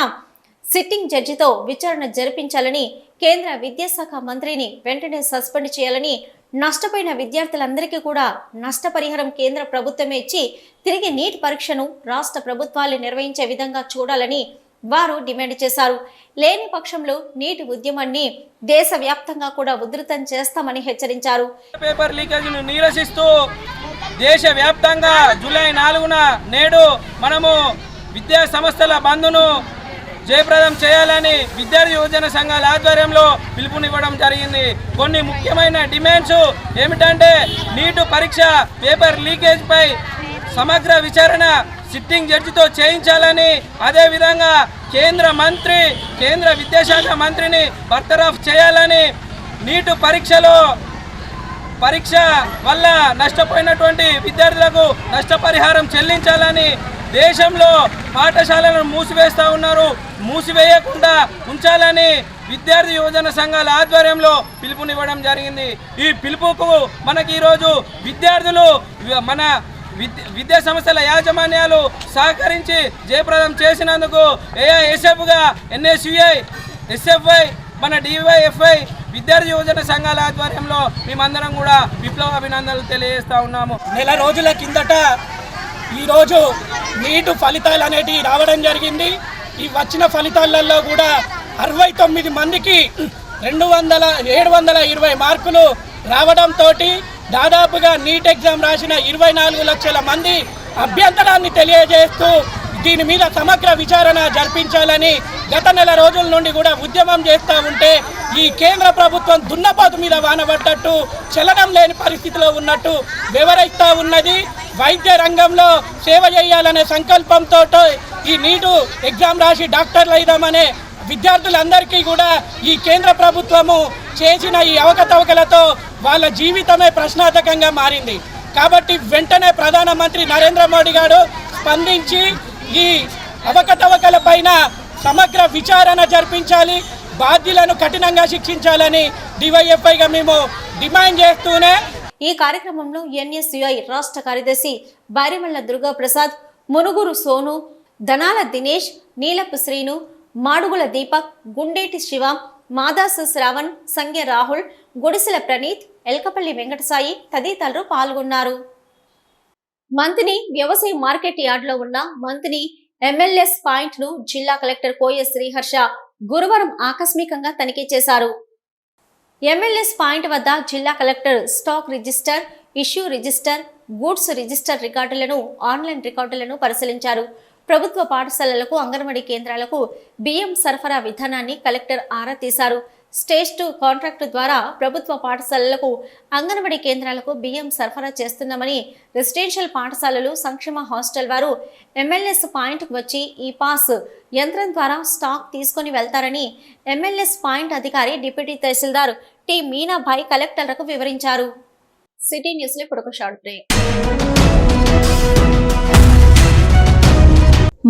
Speaker 1: సిట్టింగ్ జడ్జితో విచారణ జరిపించాలని, కేంద్ర విద్యాశాఖ మంత్రిని వెంటనే సస్పెండ్ చేయాలని, నష్టపోయిన విద్యార్థులందరికీ కూడా నష్టపరిహారం కేంద్ర ప్రభుత్వమే ఇచ్చి తిరిగి నీట్ పరీక్షను రాష్ట్ర ప్రభుత్వాలు నిర్వహించే విధంగా చూడాలని వారు డిమాండ్ చేశారు. లేని పక్షంలో నీటి ఉద్యమాన్ని దేశవ్యాప్తంగా కూడా ఉధృతం చేస్తామని హెచ్చరించారు.
Speaker 6: పేపర్ లీకేజీని నిరసిస్తూ దేశవ్యాప్తంగా జూలై 4న నేడు మనము విద్యా సంస్థల బంద్ను జయప్రదం చేయాలని విద్యార్థి యువజన సంఘాల ఆధ్వర్యంలో పిలుపునివ్వడం జరిగింది. కొన్ని ముఖ్యమైన డిమాండ్స్ ఏమిటంటే నీటు పరీక్ష పేపర్ లీకేజ్ పై సమగ్ర విచారణ సిట్టింగ్ జడ్జితో చేయించాలని, అదేవిధంగా కేంద్ర విద్యాశాఖ మంత్రిని బర్తరఫ్ చేయాలని, నీటు పరీక్ష వల్ల నష్టపోయినటువంటి విద్యార్థులకు నష్టపరిహారం చెల్లించాలని, దేశంలో పాఠశాలను మూసివేస్తూ ఉన్నారు, మూసివేయకుండా ఉంచాలని విద్యార్థి యువజన సంఘాల ఆధ్వర్యంలో పిలుపునివ్వడం జరిగింది. ఈ పిలుపుకు మనకి ఈరోజు విద్యార్థులు మన విద్యా సంస్థల యాజమాన్యాలు సహకరించి జయప్రదం చేసినందుకు ఏఐఎస్ఎఫ్గా ఎన్ఎస్యుఐ, ఎస్ఎఫ్ఐ, మన డివైఎఫ్ఐ విద్యార్థి యువజన సంఘాల ఆధ్వర్యంలో మేమందరం కూడా విప్లవ అభినందనలు తెలియజేస్తా ఉన్నాము.
Speaker 7: నెల రోజుల కిందట ఈరోజు నీటు ఫలితాలు అనేటివి రావడం జరిగింది. ఈ వచ్చిన ఫలితాలలో కూడా 69 మందికి 720 మార్కులు రావడంతో దాదాపుగా నీట్ ఎగ్జామ్ రాసిన 24 లక్షల మంది అభ్యంతరాన్ని తెలియజేస్తూ దీని మీద సమగ్ర విచారణ జరిపించాలని గత నెల రోజుల నుండి కూడా ఉద్యమం చేస్తూ ఉంటే ఈ కేంద్ర ప్రభుత్వం దున్నపోతు మీద వానబడ్డట్టు చలనం లేని పరిస్థితిలో ఉన్నట్టు వివరిస్తూ ఉన్నది. వైద్య రంగంలో సేవ చేయాలనే సంకల్పంతో ఈ నీటు ఎగ్జామ్ రాసి డాక్టర్లు అయిదామనే విద్యార్థులందరికీ కూడా ఈ కేంద్ర ప్రభుత్వము చేసిన ఈ అవకతవకలతో వాళ్ళ జీవితమే ప్రశ్నార్థకంగా మారింది. కాబట్టి వెంటనే ప్రధానమంత్రి నరేంద్ర మోడీ గారు స్పందించి ఈ అవకతవకల పైన సమగ్ర విచారణ జరిపించాలి, బాధ్యులను కఠినంగా శిక్షించాలని డివైఎఫ్ఐగా మేము డిమాండ్ చేస్తూనే
Speaker 1: ఈ కార్యక్రమంలో ఎన్ఎస్యుఐ రాష్ట్ర కార్యదర్శి బారిమల్ల దుర్గా ప్రసాద్, మునుగురు సోను, ధనాల దినేష్, నీలపు శ్రీను, మాడుగుల దీపక్, గుండేటి శివ, మాదాసు శ్రావణ్, సంగ్య రాహుల్, గుడిసెల ప్రణీత్, ఎల్కపల్లి వెంకటసాయి తదితరులు పాల్గొన్నారు. మంత్ని వ్యవసాయ మార్కెట్ యార్డ్లో ఉన్న మంత్ని ఎంఎల్ఎస్ పాయింట్ ను జిల్లా కలెక్టర్ కోయ శ్రీహర్ష గురువారం ఆకస్మికంగా తనిఖీ చేశారు. ఎంఎల్ఎస్ పాయింట్ వద్ద జిల్లా collector stock register, issue register, goods register రికార్డులను, ఆన్లైన్ రికార్డులను పరిశీలించారు. ప్రభుత్వ పాఠశాలలకు, అంగన్వాడీ కేంద్రాలకు బియ్యం సరఫరా విధానాన్ని కలెక్టర్ ఆరా తీశారు. స్టేజ్ 2 కాంట్రాక్టు ద్వారా ప్రభుత్వ పాఠశాలలకు, అంగన్వాడీ కేంద్రాలకు బియ్యం సరఫరా చేస్తున్నామని, రెసిడెన్షియల్ పాఠశాలలు, సంక్షేమ హాస్టల్ వారు ఎంఎల్ఎస్ పాయింట్కు వచ్చి ఈ పాస్ యంత్రం ద్వారా స్టాక్ తీసుకొని వెళ్తారని ఎంఎల్ఎస్ పాయింట్ అధికారి డిప్యూటీ తహసీల్దార్ టి మీనాభాయ్ కలెక్టర్లకు వివరించారు. సిటీ న్యూస్ లో ఇప్పుడు ఒక షార్ట్ బ్రేక్.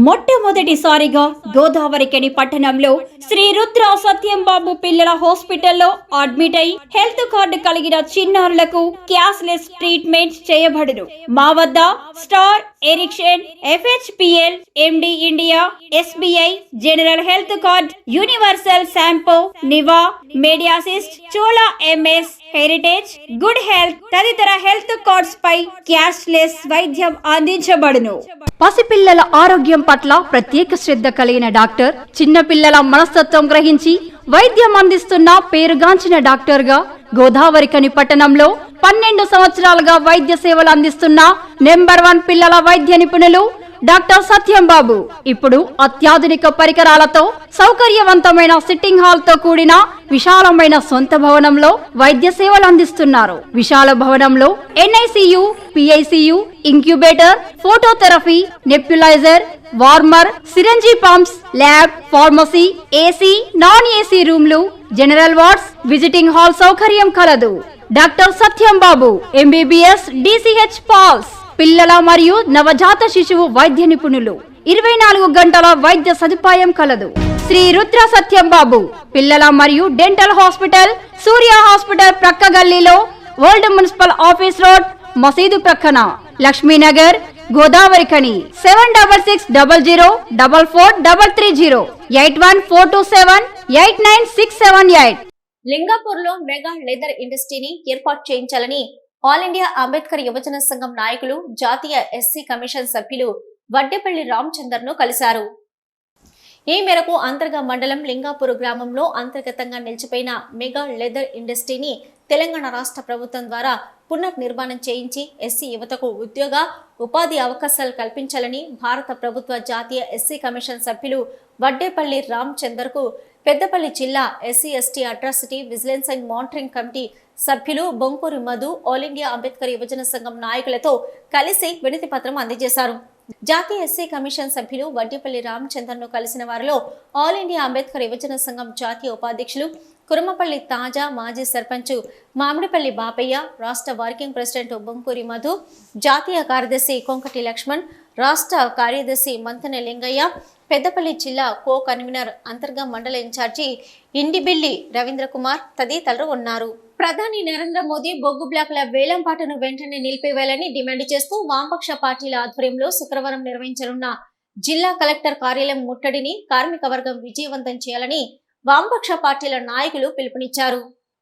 Speaker 8: మొట్టమొదటిసారిగా గోదావరికని పట్టణంలో శ్రీ రుద్ర సత్యంబాబు పిల్లల హాస్పిటల్లో అడ్మిట్ అయి హెల్త్ కార్డు కలిగిన చిన్నారులకు క్యాష్లెస్ ట్రీట్మెంట్ చేయబడును. మా వద్ద Star, Ericson, FHPL, MD India, SBI, general health card, Universal Sompo, Niva, MediAssist, Chola MS, Heritage, good health తదితర హెల్త్ కార్డ్స్ పై క్యాష్లెస్ వైద్యం అందించబడును. పసిపిల్లల ఆరోగ్యం పట్ల ప్రత్యేక శ్రద్ధ కలిగిన డాక్టర్, చిన్నపిల్లల మనస్తత్వం గ్రహించి వైద్యం అందిస్తున్న పేరుగాంచిన డాక్టర్ గా గోదావరికని పట్టణంలో 12 సంవత్సరాలుగా వైద్య సేవలు అందిస్తున్న నెంబర్ 1 పిల్లల వైద్య నిపుణులు డాక్టర్ సత్యంబాబు ఇప్పుడు అత్యాధునిక పరికరాలతో సౌకర్యవంతమైన సిట్టింగ్ హాల్ తో కూడిన విశాలమైన సొంత భవనంలో వైద్య సేవలు అందిస్తున్నారు. విశాల భవనంలో NICU, PICU, incubator, phototherapy, nebuliser, warmer, syringe pumps, lab, pharmacy, AC, non AC రూమ్లు, జనరల్ వార్డ్స్, విజిటింగ్ హాల్ సౌకర్యం కలదు. Doctor Satyambabu MBBS, DCH PALS, పిల్లల మరియు నవజాత శిశువు వైద్య నిపుణులు. 24 గంటల వైద్య సదుపాయం కలదు. శ్రీ రుద్ర సత్యం బాబు పిల్లల మరియు డెంటల్ హాస్పిటల్, సూర్య హాస్పిటల్ ప్రక్క గల్లీలో, ఓల్డ్ మున్సిపల్ ఆఫీస్ రోడ్, మసీదు ప్రక్కన, లక్ష్మీనగర్, గోదావరి ఖని. 7600044330 8142789678.
Speaker 1: లింగాపూర్లో మెగా లెదర్ ఇండస్ట్రీని ఏర్పాటు చేయించాలని ఆల్ ఇండియా అంబేద్కర్ యువజన సంఘం నాయకులు, జాతీయ ఎస్సీ కమిషన్ సభ్యులు వడ్డేపల్లి రామచందర్ను కలిశారు. ఈ మేరకు అంతర్గా మండలం లింగాపూర్ గ్రామంలో అంతర్గతంగా నిలిచిపోయిన మెగా లెదర్ ఇండస్ట్రీని తెలంగాణ రాష్ట్ర ప్రభుత్వం ద్వారా పునర్నిర్మాణం చేయించి ఎస్సీ యువతకు ఉద్యోగ, ఉపాధి అవకాశాలు కల్పించాలని భారత ప్రభుత్వ జాతీయ ఎస్సీ కమిషన్ సభ్యులు వడ్డేపల్లి రామచందర్కు పెద్దపల్లి జిల్లా SC ST atrocity vigilance and monitoring committee సభ్యులు బొంకూరి మధు, ఆల్ ఇండియా అంబేద్కర్ యువజన సంఘం నాయకులతో కలిసి వినతి పత్రం అందజేశారు. జాతీయ ఎస్సీ కమిషన్ సభ్యులు వడ్డేపల్లి రామచందర్ను కలిసిన వారిలో ఆల్ ఇండియా అంబేద్కర్ యువజన సంఘం జాతీయ ఉపాధ్యక్షులు కురుమపల్లి తాజా, మాజీ సర్పంచ్ మామిడిపల్లి బాపయ్య, రాష్ట్ర వర్కింగ్ ప్రెసిడెంట్ బొంకూరి మధు, జాతీయ కార్యదర్శి కొంకటి లక్ష్మణ్, రాష్ట్ర కార్యదర్శి మంతెన లింగయ్య, పెద్దపల్లి జిల్లా కో కన్వీనర్ అంతర్గా మండల ఇన్ఛార్జి ఇండిబిల్లి రవీంద్ర కుమార్ తదితరులు ఉన్నారు. ప్రధాని నరేంద్ర మోదీ బొగ్గు బ్లాకుల వేలంపాటను వెంటనే నిలిపివేయాలని డిమాండ్ చేస్తూ వామపక్ష పార్టీల ఆధ్వర్యంలో శుక్రవారం నిర్వహించనున్న జిల్లా కలెక్టర్ కార్యాలయం ముట్టడిని కార్మిక వర్గం విజయవంతం చేయాలని వామపక్ష పార్టీల నాయకులు పిలుపునిచ్చారు.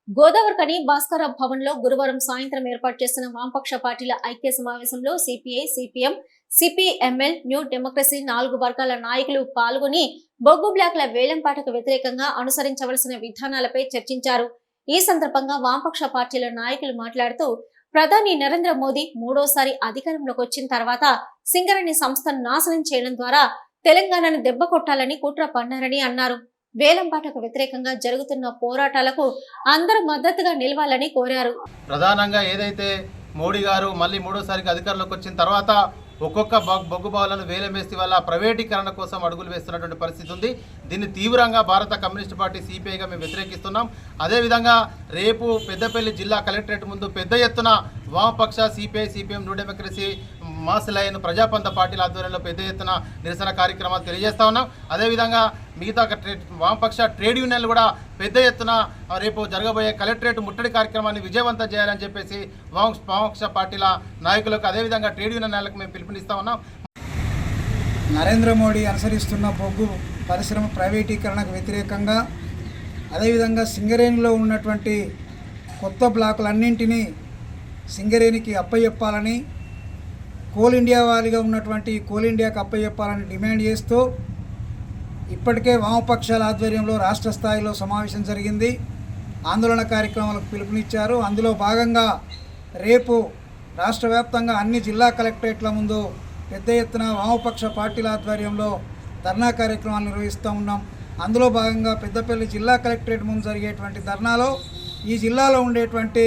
Speaker 1: గోదావరిఖని భాస్కర భవన్ లో గురువారం సాయంత్రం ఏర్పాటు చేసిన వామపక్ష పార్టీల ఐక్య సమావేశంలో CPI, CPM, CPML, new democracy 4 వర్గాల నాయకులు పాల్గొని బొగ్గు బ్లాకుల వేలంపాటకు వ్యతిరేకంగా అనుసరించవలసిన విధానాలపై చర్చించారు. ఈ సందర్భంగా వామపక్ష పార్టీల నాయకులు మాట్లాడుతూ, ప్రధాని నరేంద్ర మోదీ మూడోసారి అధికారంలోకి వచ్చిన తర్వాత సింగరేణి సంస్థను నాశనం చేయడం ద్వారా తెలంగాణను దెబ్బ కొట్టాలని కుట్ర పన్నారని అన్నారు. వేలంపాటకు వ్యతిరేకంగా జరుగుతున్న పోరాటాలకు అందరూ మద్దతుగా నిలవాలని కోరారు.
Speaker 9: ప్రధానంగా ఏదైతే మోడీ గారు మళ్ళీ మూడోసారికి అధికారంలోకి వచ్చిన తర్వాత ఒక్కొక్క బొగ్గు బావులను వేలమేసి వల్ల ప్రైవేటీకరణ కోసం అడుగులు వేస్తున్నటువంటి పరిస్థితి ఉంది. దీన్ని తీవ్రంగా భారత కమ్యూనిస్ట్ పార్టీ సిపిఐగా మేము వ్యతిరేకిస్తున్నాం. అదేవిధంగా రేపు పెద్దపల్లి జిల్లా కలెక్టరేట్ ముందు పెద్ద ఎత్తున వామపక్ష, CPI, CPM, New Democracy, Mass Line, Prajapantha పార్టీల ఆధ్వర్యంలో పెద్ద ఎత్తున నిరసన కార్యక్రమాలు తెలియజేస్తా ఉన్నాం. అదేవిధంగా మిగతా వామపక్ష ట్రేడ్ యూనియన్లు కూడా పెద్ద ఎత్తున రేపు జరగబోయే కలెక్టరేట్ ముట్టడి కార్యక్రమాన్ని విజయవంతం చేయాలని చెప్పేసి వామపక్ష పార్టీల నాయకులకు, అదేవిధంగా ట్రేడ్ యూనియన్ నాయకులకు మేము పిలుపునిస్తా ఉన్నాం.
Speaker 3: నరేంద్ర మోడీ అనుసరిస్తున్న బొగ్గు పరిశ్రమ ప్రైవేటీకరణకు వ్యతిరేకంగా, అదేవిధంగా సింగరేణిలో ఉన్నటువంటి కొత్త బ్లాకులన్నింటినీ సింగరేణికి అప్పచెప్పాలని, కోల్ ఇండియా వారిగా ఉన్నటువంటి కోల్ ఇండియాకు అప్పచెప్పాలని డిమాండ్ చేస్తూ ఇప్పటికే వామపక్షాల ఆధ్వర్యంలో రాష్ట్ర స్థాయిలో సమావేశం జరిగింది. ఆందోళన కార్యక్రమాలకు పిలుపునిచ్చారు. అందులో భాగంగా రేపు రాష్ట్ర వ్యాప్తంగా అన్ని జిల్లా కలెక్టరేట్ల ముందు పెద్ద ఎత్తున వామపక్ష పార్టీల ఆధ్వర్యంలో ధర్నా కార్యక్రమాలు నిర్వహిస్తూ ఉన్నాం. అందులో భాగంగా పెద్దపల్లి జిల్లా కలెక్టరేట్ ముందు జరిగేటువంటి ధర్నాలో ఈ జిల్లాలో ఉండేటువంటి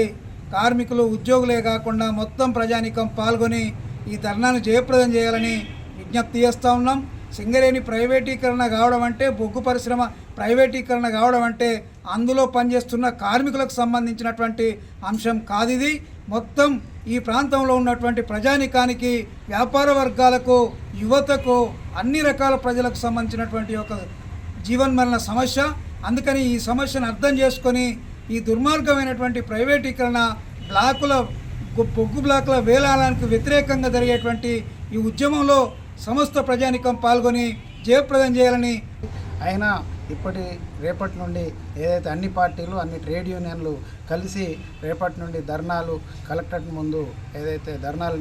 Speaker 3: కార్మికులు, ఉద్యోగులే కాకుండా మొత్తం ప్రజానీకం పాల్గొని ఈ ధర్నాను జయప్రదం చేయాలని విజ్ఞప్తి చేస్తూ ఉన్నాం. సింగరేణి ప్రైవేటీకరణ కావడం అంటే, బొగ్గు పరిశ్రమ ప్రైవేటీకరణ కావడం అంటే అందులో పనిచేస్తున్న కార్మికులకు సంబంధించినటువంటి అంశం కాదు. ఇది మొత్తం ఈ ప్రాంతంలో ఉన్నటువంటి ప్రజానీకానికి, వ్యాపార వర్గాలకు, యువతకు, అన్ని రకాల ప్రజలకు సంబంధించినటువంటి ఒక జీవన్మరణ సమస్య. అందుకని ఈ సమస్యను అర్థం చేసుకొని ఈ దుర్మార్గమైనటువంటి ప్రైవేటీకరణ, బొగ్గు బ్లాకుల వేలానికి వ్యతిరేకంగా జరిగేటువంటి ఈ ఉద్యమంలో సమస్త ప్రజానీకం పాల్గొని జయప్రదం చేయాలని.
Speaker 10: అయినా రేపటి నుండి ఏదైతే అన్ని పార్టీలు, అన్ని ట్రేడ్ యూనియన్లు కలిసి రేపటి నుండి ధర్నాలు కలెక్టరేట్ ముందు ఏదైతే ధర్నాలు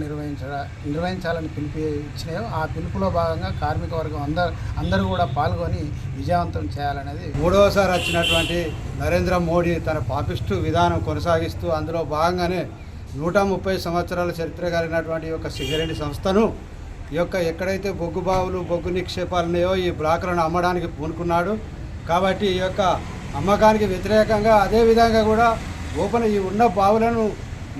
Speaker 10: నిర్వహించాలని పిలుపు ఇచ్చినాయో ఆ పిలుపులో భాగంగా కార్మిక వర్గం అందరూ కూడా పాల్గొని విజయవంతం చేయాలనేది.
Speaker 11: మూడవసారి వచ్చినటువంటి నరేంద్ర మోడీ తన పాపిస్టు విధానం కొనసాగిస్తూ అందులో భాగంగానే 130 సంవత్సరాల చరిత్ర కలిగినటువంటి యొక్క సింగరేణి సంస్థను ఎక్కడైతే బొగ్గు బావులు, బొగ్గు నిక్షేపాలు ఉన్నాయో ఈ బ్లాకులను అమ్మడానికి పూనుకున్నాడు. కాబట్టి ఈ యొక్క అమ్మకానికి వ్యతిరేకంగా అదేవిధంగా కూడా ఈ ఉన్న బావులను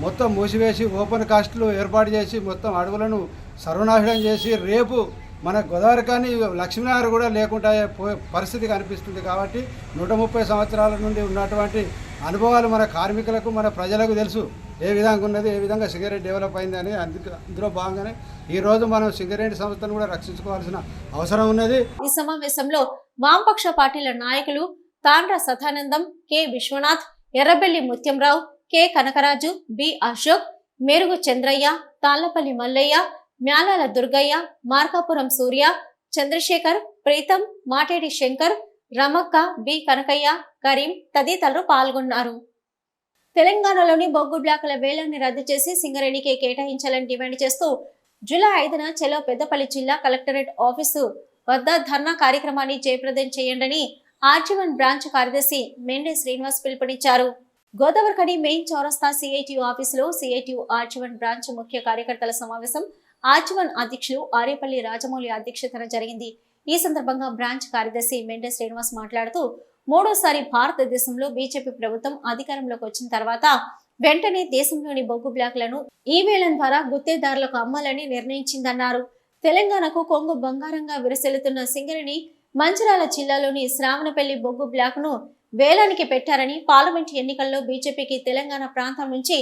Speaker 11: మొత్తం మూసివేసి ఓపెన్ కాస్టులు ఏర్పాటు చేసి మొత్తం అడవులను సర్వనాశనం చేసి రేపు మన గోదావరి కానీ లక్ష్మీనగర్ కూడా లేకుండా పోయే పరిస్థితి కనిపిస్తుంది. కాబట్టి 130 సంవత్సరాల నుండి ఉన్నటువంటి అనుభవాలు మన కార్మికులకు మన ప్రజలకు తెలుసు ఏ విధంగా ఉన్నది, ఏ విధంగా సింగరేణి డెవలప్ అయింది అని. అందులో భాగంగానే ఈరోజు మనం సింగరేణి సంస్థను కూడా రక్షించుకోవాల్సిన అవసరం ఉన్నది.
Speaker 1: ఈ సమావేశంలో వామపక్ష పార్టీల నాయకులు Tandra Sadanandam, K Vishwanath, Errabelli Mutyamrao, K Kanakaraju, B Ashok, Merugu Chandraiah, Tallapalli Mallaiah, Myalala Durgaiah, Markapuram Surya, Chandrashekar, Preetham, Matedi Shankar, Ramakka, B Kanakaiah, Karim తదితరులు పాల్గొన్నారు. తెలంగాణలోని బొగ్గు బ్లాకుల వేలాన్ని రద్దు చేసి సింగరేణికి కేటాయించాలని డిమాండ్ చేస్తూ జూలై 5న చెలో పెద్దపల్లి జిల్లా కలెక్టరేట్ ఆఫీసు వద్ద ధర్నా కార్యక్రమాన్ని జయప్రదం చేయండి ఆర్జీవన్ బ్రాంచ్ కార్యదర్శి మెండే శ్రీనివాస్ పిలుపునిచ్చారు. గోదావరికని మెయిన్ చౌరస్తా సిఐటియు ఆఫీసులో సిఐటియు ఆర్జీవన్ బ్రాంచ్ ముఖ్య కార్యకర్తల సమావేశం ఆర్జీవన్ అధ్యక్షులు ఆరేపల్లి రాజమౌళి అధ్యక్షతన జరిగింది. ఈ సందర్భంగా బ్రాంచ్ కార్యదర్శి మెండే శ్రీనివాస్ మాట్లాడుతూ మూడోసారి భారతదేశంలో బీజేపీ ప్రభుత్వం అధికారంలోకి వచ్చిన తర్వాత వెంటనే దేశంలోని బొగ్గు బ్లాకులను ఈ వేలం ద్వారా గుత్తేదారులకు అమ్మాలని నిర్ణయించిందన్నారు. తెలంగాణకు కొంగు బంగారంగా విరసెలుతున్న సింగరేణి మంచిర్యాల జిల్లాలోని శ్రావణపల్లి బొగ్గు బ్లాక్ను వేలానికి పెట్టారని, పార్లమెంట్ ఎన్నికల్లో బీజేపీకి తెలంగాణ ప్రాంతం నుంచి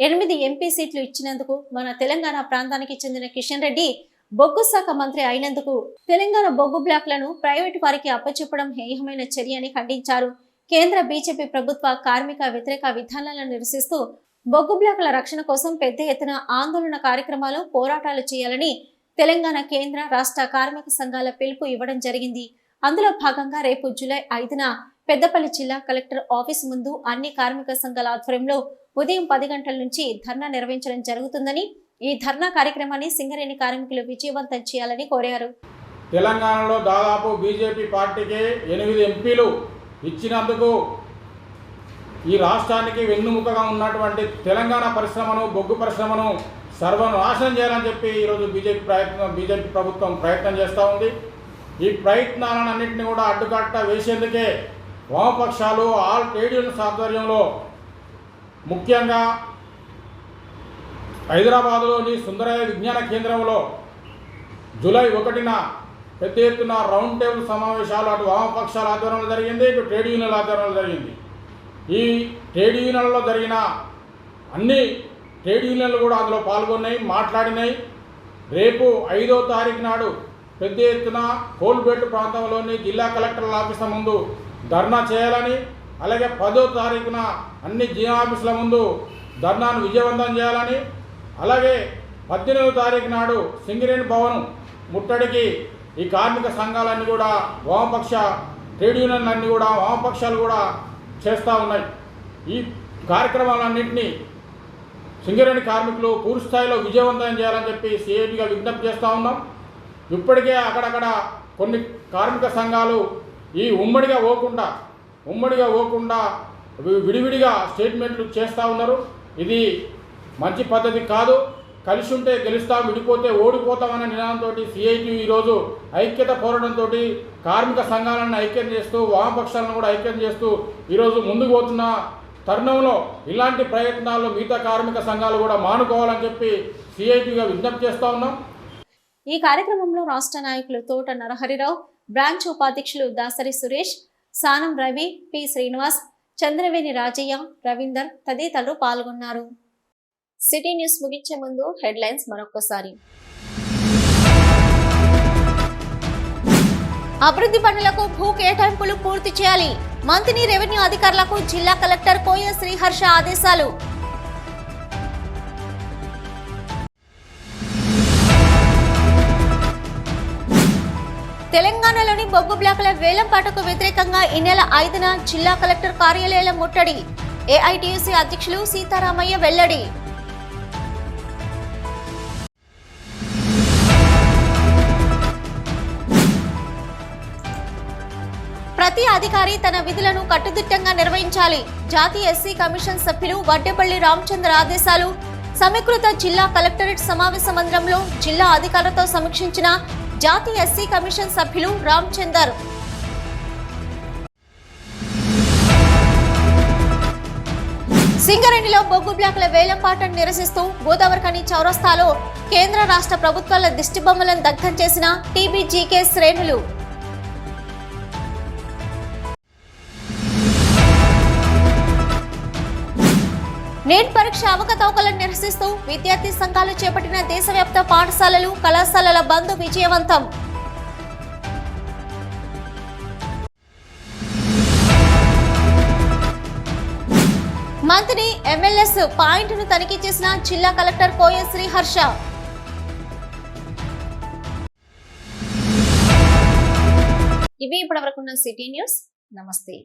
Speaker 1: 8 ఎంపీ సీట్లు ఇచ్చినందుకు, మన తెలంగాణ ప్రాంతానికి చెందిన కిషన్ రెడ్డి బొగ్గు శాఖ మంత్రి అయినందుకు తెలంగాణ బొగ్గు బ్లాక్లను ప్రైవేటు వారికి అప్పచెప్పడం హేయమైన చర్య అని ఖండించారు. కేంద్ర బీజేపీ ప్రభుత్వ కార్మిక వ్యతిరేక విధానాలను నిరసిస్తూ బొగ్గు బ్లాకుల రక్షణ కోసం పెద్ద ఎత్తున ఆందోళన కార్యక్రమాలు, పోరాటాలు చేయాలని తెలంగాణ కేంద్ర రాష్ట్ర కార్మిక సంఘాల పిలుపు ఇవ్వడం జరిగింది. అందులో భాగంగా రేపు జూలై 5న పెద్దపల్లి జిల్లా కలెక్టర్ ఆఫీసు ముందు అన్ని కార్మిక సంఘాల ఆధ్వర్యంలో ఉదయం 10 గంటల నుంచి ధర్నా నిర్వహించడం జరుగుతుందని, ఈ ధర్నా కార్యక్రమాన్ని సింగరేణి కార్మికులు విజయవంతం చేయాలని కోరారు.
Speaker 12: తెలంగాణలో దాదాపు బీజేపీ పార్టీకి 8 ఎంపీలు ఇచ్చినందుకు ఈ రాష్ట్రానికి వెన్నుముకగా ఉన్నటువంటి తెలంగాణ పరిశ్రమను, బొగ్గు పరిశ్రమను సర్వనాశనం చేయాలని చెప్పి ఈరోజు బీజేపీ ప్రభుత్వం ప్రయత్నం చేస్తూ ఉంది. ఈ ప్రయత్నాలన్నింటినీ కూడా అడ్డుకట్ట వేసేందుకే వామపక్షాలు ఆల్ ట్రేడ్ యూనియన్స్ ఆధ్వర్యంలో ముఖ్యంగా హైదరాబాదులోని సుందరయ్య విజ్ఞాన కేంద్రంలో జూలై 1న పెద్ద ఎత్తున రౌండ్ టేబుల్ సమావేశాలు అటు వామపక్షాల ఆధ్వర్యంలో జరిగింది, ఇటు ట్రేడ్ యూనియన్ల ఆధ్వర్యంలో జరిగింది. ఈ ట్రేడ్ యూనియన్లలో జరిగిన అన్ని ట్రేడ్ యూనియన్లు కూడా అందులో పాల్గొన్నాయి, మాట్లాడినాయి. రేపు 5వ తారీఖు నాడు పెద్ద ఎత్తున కోల్బెట్ ప్రాంతంలోని జిల్లా కలెక్టర్ల ఆఫీసుల ముందు ధర్నా చేయాలని, అలాగే 10వ తారీఖున అన్ని జిల్లా ఆఫీసుల ముందు ధర్నాను విజయవంతం చేయాలని, అలాగే 18వ తారీఖు నాడు సింగరేణి భవన్ ముట్టడికి ఈ కార్మిక సంఘాలన్నీ కూడా వామపక్ష ట్రేడ్ యూనియన్లన్నీ కూడా వామపక్షాలు కూడా చేస్తూ ఉన్నాయి. ఈ కార్యక్రమాలన్నింటినీ సింగరేణి కార్మికులు పూర్తి స్థాయిలో విజయవంతం చేయాలని చెప్పి సిఐటిగా విజ్ఞప్తి చేస్తూ ఉన్నాం. ఇప్పటికే అక్కడక్కడ కొన్ని కార్మిక సంఘాలు ఈ ఉమ్మడిగా పోకుండా విడివిడిగా స్టేట్మెంట్లు చేస్తూ ఉన్నారు. ఇది మంచి పద్ధతి కాదు. కలిసి ఉంటే గెలుస్తాం, విడిపోతే ఓడిపోతామనే నినాదంతో సిఐటి ఈరోజు ఐక్యత పోరాటంతో కార్మిక సంఘాలను ఐక్యం చేస్తూ, వామపక్షాలను కూడా ఐక్యం చేస్తూ ఈరోజు ముందుకు పోతున్న తరుణంలో ఇలాంటి ప్రయత్నాలు మిగతా కార్మిక సంఘాలు కూడా మానుకోవాలని చెప్పి సిఐటిగా విజ్ఞప్తి చేస్తూ ఉన్నాం.
Speaker 1: ఈ కార్యక్రమంలో రాష్ట్ర నాయకులు తోట నరహరిరావు, బ్రాంచ్ ఉపాధ్యక్షులు దాసరి సురేష్, సానం రవి, పి శ్రీనివాస్, చంద్రవేణి రాజయ్య, రవీందర్ తదితరులు పాల్గొన్నారు. సిటీ న్యూస్ ముగించే ముందు హెడ్లైన్స్ మరొకసారి. అభివృద్ధి పనులకు భూ కేటాయింపులు పూర్తి చేయాలి. మంత్రి రెవెన్యూ అధికారులకు జిల్లా కలెక్టర్ కోయ శ్రీహర్ష ఆదేశాలు. తెలంగాణలోని బొగ్గు బ్లాకుల వేలంపాటకు వ్యతిరేకంగా ఈ నెల 5న జిల్లా కలెక్టర్ కార్యాలయాల ముట్టడి. ఏఐటీయూసీ అధ్యక్షులు సీతారామయ్య వెల్లడి. ప్రతి అధికారి తన విధులను కట్టుదిట్టంగా నిర్వహించాలి. జాతీయ ఎస్సీ కమిషన్ సభ్యులు వడ్డేపల్లి రామచంద్ర ఆదేశాలు. సమీకృత జిల్లా కలెక్టరేట్ సమావేశ మందిరంలో జిల్లా అధికారులతో సమీక్షించిన జాతీయ ఎస్సీ కమిషన్ సభ్యులు రామచందర్. సింగరేణిలో బొగ్గు బ్లాకుల వేలంపాటను నిరసిస్తూ గోదావరిఖని చౌరస్తాలో కేంద్ర రాష్ట్ర ప్రభుత్వాల దిష్టిబొమ్మలను దగ్ధం చేసిన టీబీజీకే శ్రేణులు. నీట్ పరీక్ష అవకతవకలను నిరసిస్తూ విద్యార్థి సంఘాలు చేపట్టిన దేశవ్యాప్త పాఠశాలలు కళాశాలల బంద్ విజయవంతం. మంత్రి ఎమ్మెల్యేస్ పాయింట్ను తనిఖీ చేసిన జిల్లా కలెక్టర్ కోయ శ్రీహర్ష. ఇవి ఇప్పటివరకున్న సిటీ న్యూస్. నమస్తే.